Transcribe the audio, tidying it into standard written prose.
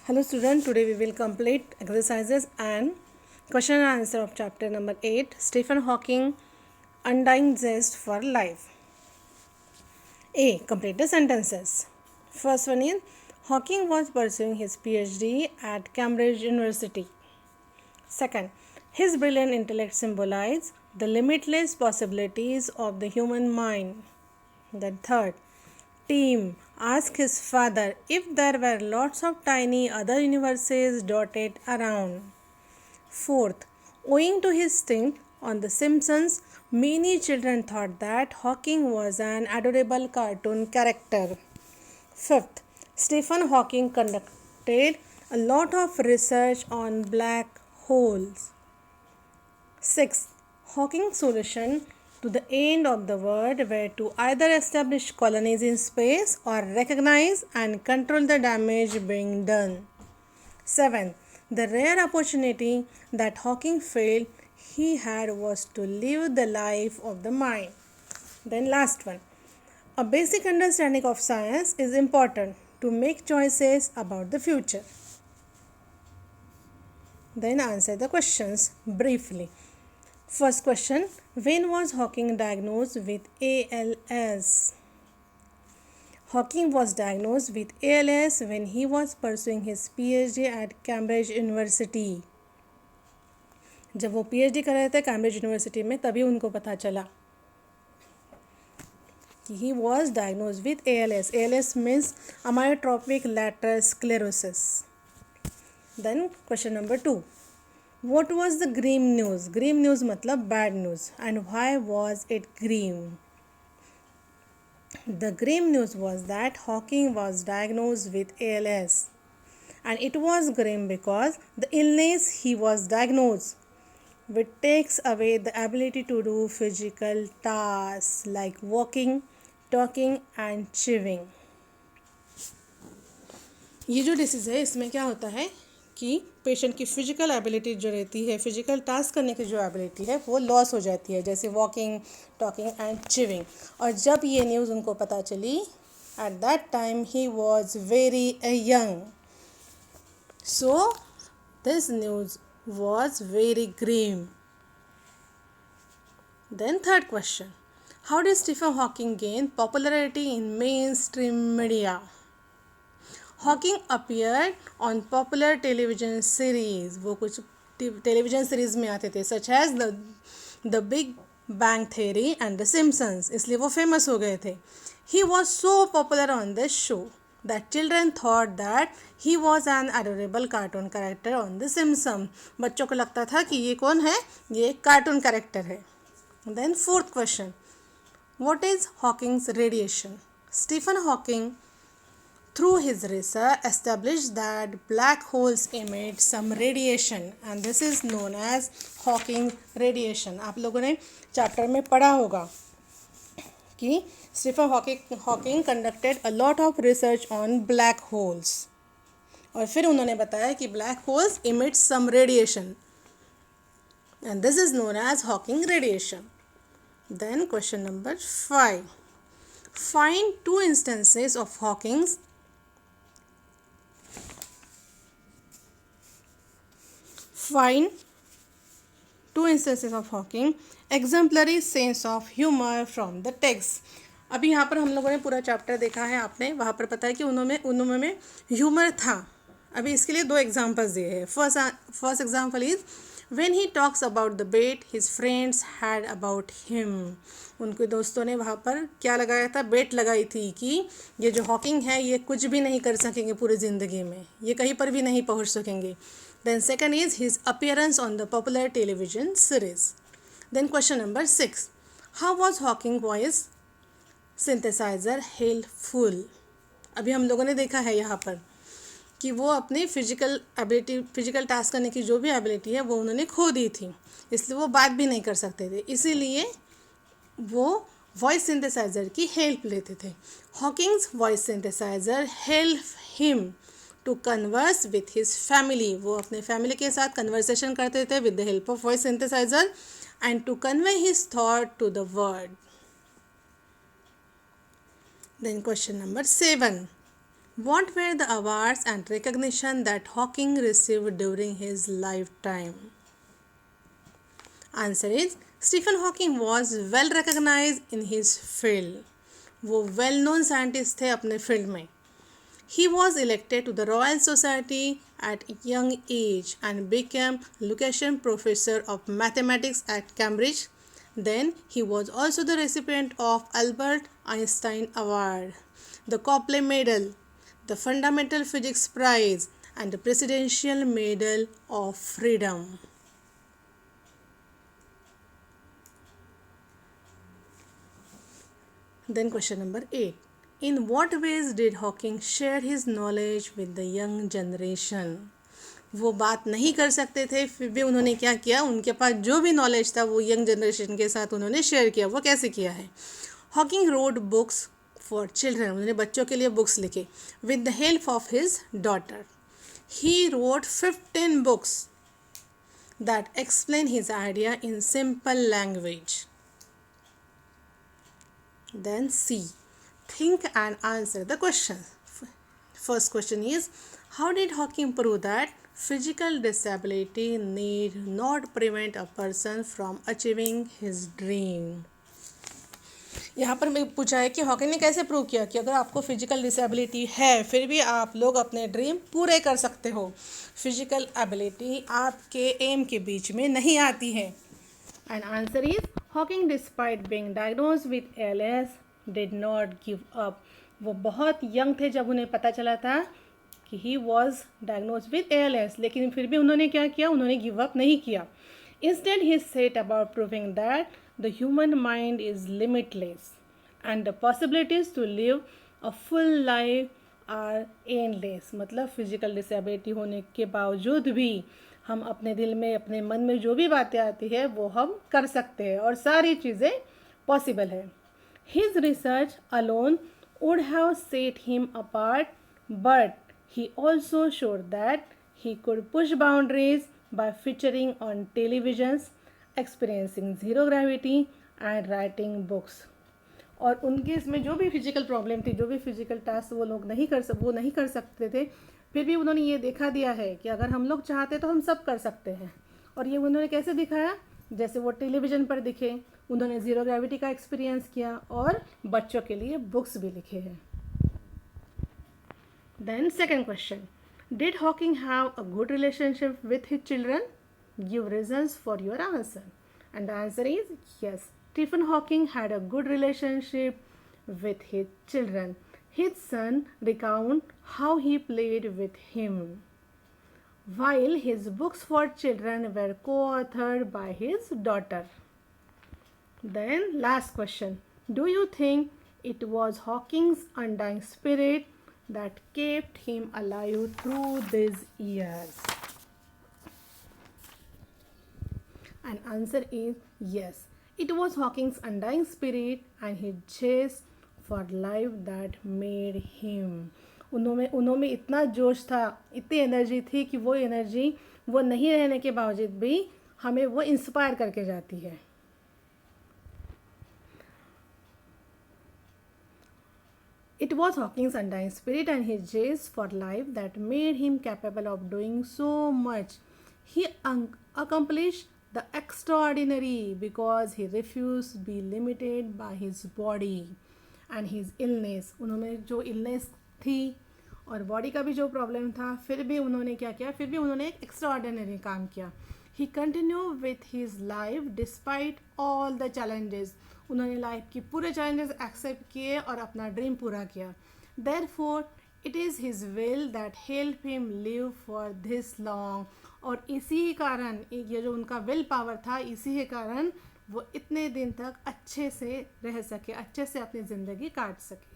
Hello student, today we will complete exercises and question and answer of chapter number 8, Stephen Hawking Undying Zest for Life. A. Complete the sentences. First one is, Hawking was pursuing his PhD at Cambridge University. Second, his brilliant intellect symbolized the limitless possibilities of the human mind. Then third, Tim asked his father if there were lots of tiny other universes dotted around. Fourth, owing to his stint on The Simpsons, many children thought that Hawking was an adorable cartoon character. Fifth, Stephen Hawking conducted a lot of research on black holes. Sixth, Hawking's solution to the end of the world were to either establish colonies in space or recognize and control the damage being done. Seventh, the rare opportunity that Hawking felt he had was to live the life of the mind. Then last one, a basic understanding of science is important to make choices about the future. Then answer the questions briefly. First question, when was Hawking diagnosed with ALS? Hawking was diagnosed with ALS when he was pursuing his PhD at Cambridge University. जब वो PhD कर रहे थे Cambridge university में तभी उनको पता चला कि he was diagnosed with ALS. ALS means amyotrophic lateral sclerosis. Then question number 2. What was the grim news? Grim news मतलब bad news. And why was it grim? The grim news was that Hawking was diagnosed with ALS. And it was grim because the illness he was diagnosed with takes away the ability to do physical tasks like walking, talking and chewing. ये जो disease है इसमें क्या होता है कि patient की physical ability जो रहती है, फ़िज़िकल टास्क करने की जो एबिलिटी है वो लॉस हो जाती है, जैसे वॉकिंग, टॉकिंग एंड चिविंग. और जब ये न्यूज़ उनको पता चली, at that time he was very young. So this news was very grim. Then third question, how did Stephen Hawking gain popularity in mainstream media? Hawking appeared on popular television series. वो कुछ television series में आते थे such as the Big Bang Theory and The Simpsons. इसलिए वो famous हो गए थे. He was so popular on this show that children thought that he was an adorable cartoon character on The Simpsons. बच्चों को लगता था कि ये कौन है, ये एक कार्टून कैरेक्टर है. Then fourth question, what is Hawking's radiation? Stephen Hawking through his research established that black holes emit some radiation and this is known as Hawking radiation. आप लोगों ने चैप्टर में पढ़ा होगा कि Stephen Hawking conducted a lot of research on black holes और फिर उन्होंने बताया कि black holes emit some radiation and this is known as Hawking radiation. Then question number 5. Find two instances of Hawking's exemplary sense of humor from the text. अभी यहाँ पर हम लोगों ने पूरा चैप्टर देखा है, आपने वहाँ पर पता है कि उनमें ह्यूमर था. अभी इसके लिए 2 एग्जाम्पल्स दिए हैं. First example is when he talks about the bet his friends had about him. उनके दोस्तों ने वहाँ पर क्या लगाया था, बेट लगाई थी कि ये जो हॉकिंग है ये कुछ भी नहीं कर सकेंगे पूरी ज़िंदगी में, ये कहीं पर भी नहीं पहुँच सकेंगे. Then second is his appearance on the popular television series. Then question number 6. How was Hawking voice synthesizer helpful? अभी हम लोगों ने देखा है यहाँ पर कि वो अपनी फिजिकल टास्क करने की जो भी एबिलिटी है वो उन्होंने खो दी थी, इसलिए वो बात भी नहीं कर सकते थे, इसीलिए वो वॉइस सिंथेसाइज़र की हेल्प लेते थे. Hawking's voice synthesiser help him to converse with his family. वो अपने फैमिली के साथ कन्वर्सेशन करते थे with the help of voice synthesiser and to convey his thought to the word. Then question number 7. What were the awards and recognition that Hawking received during his lifetime? Answer is Stephen Hawking was well recognized in his field. वो well known scientist थे अपने field में. He was elected to the Royal Society at a young age and became Lucasian Professor of Mathematics at Cambridge. Then he was also the recipient of Albert Einstein Award, the Copley Medal, the Fundamental Physics Prize, and the Presidential Medal of Freedom. Then question number 8. In what ways did Hawking share his knowledge with the young generation? वो बात नहीं कर सकते थे, फिर भी उन्होंने क्या किया, उनके पास जो भी नॉलेज था वो यंग जनरेशन के साथ उन्होंने शेयर किया. वो कैसे किया है? Hawking road books for children, उन्होंने बच्चों के लिए बुक्स लिखे with the help of his daughter. He wrote 15 books that explain his idea in simple language. Then C. Think and answer the question. First question is, how did Hawking prove that physical disability need not prevent a person from achieving his dream? यहाँ पर मैं पूछा है कि Hawking ने कैसे prove किया कि अगर आपको फिजिकल डिसेबिलिटी है फिर भी आप लोग अपने ड्रीम पूरे कर सकते हो. फिजिकल एबिलिटी आपके एम के बीच में नहीं आती है. And answer is Hawking, despite being diagnosed with ALS, did not give up. वो बहुत यंग थे जब उन्हें पता चला था कि he was diagnosed with ALS, लेकिन फिर भी उन्होंने क्या किया, उन्होंने गिव अप नहीं किया. Instead, he set about proving that the human mind is limitless and the possibilities to live a full life are endless. मतलब फिजिकल डिसेबिलिटी होने के बावजूद भी हम अपने दिल में, अपने मन में जो भी बातें आती है वो हम कर सकते हैं और सारी चीज़ें पॉसिबल है. His research alone would have set him apart, but he also showed that he could push boundaries by featuring on televisions, experiencing zero gravity and writing books. और उनके इसमें जो भी फिजिकल प्रॉब्लम थी, जो भी फिजिकल टास्क वो नहीं कर सकते थे, फिर भी उन्होंने ये देखा दिया है कि अगर हम लोग चाहते तो हम सब कर सकते हैं. और ये उन्होंने कैसे दिखाया? जैसे वो टेलीविज़न पर दिखे, उन्होंने ज़ीरो ग्रेविटी का एक्सपीरियंस किया और बच्चों के लिए बुक्स भी लिखे हैं. Then second question, did Hawking have a good relationship with his children? Give reasons for your answer. And the answer is yes. Stephen Hawking had a good relationship with his children. His son recounts how he played with him, while his books for children were co-authored by his daughter. Then last question, do you think it was Hawking's undying spirit that kept him alive through these years? And answer is yes. It was Hawking's undying spirit and his chase for life that made him. उनमें इतना जोश था, इतनी energy थी कि वो energy वो नहीं रहने के बावजूद भी हमें वो इंस्पायर करके जाती है. It was Hawking's undying spirit and his chase for life that made him capable of doing so much. He accomplished the extraordinary because he refused to be limited by his body and his illness. उन्होंने जो illness थी और body का भी जो problem था, फिर भी उन्होंने क्या किया, फिर भी उन्होंने एक एक्स्ट्राऑर्डिनरी काम किया. He continued with his life despite all the challenges. उन्होंने लाइफ की पूरे चैलेंजेस एक्सेप्ट किए और अपना ड्रीम पूरा किया. Therefore, it is his will that help him live for this long. और इसी कारण, ये जो उनका विल पावर था, इसी के कारण वो इतने दिन तक अच्छे से रह सके, अच्छे से अपनी ज़िंदगी काट सके.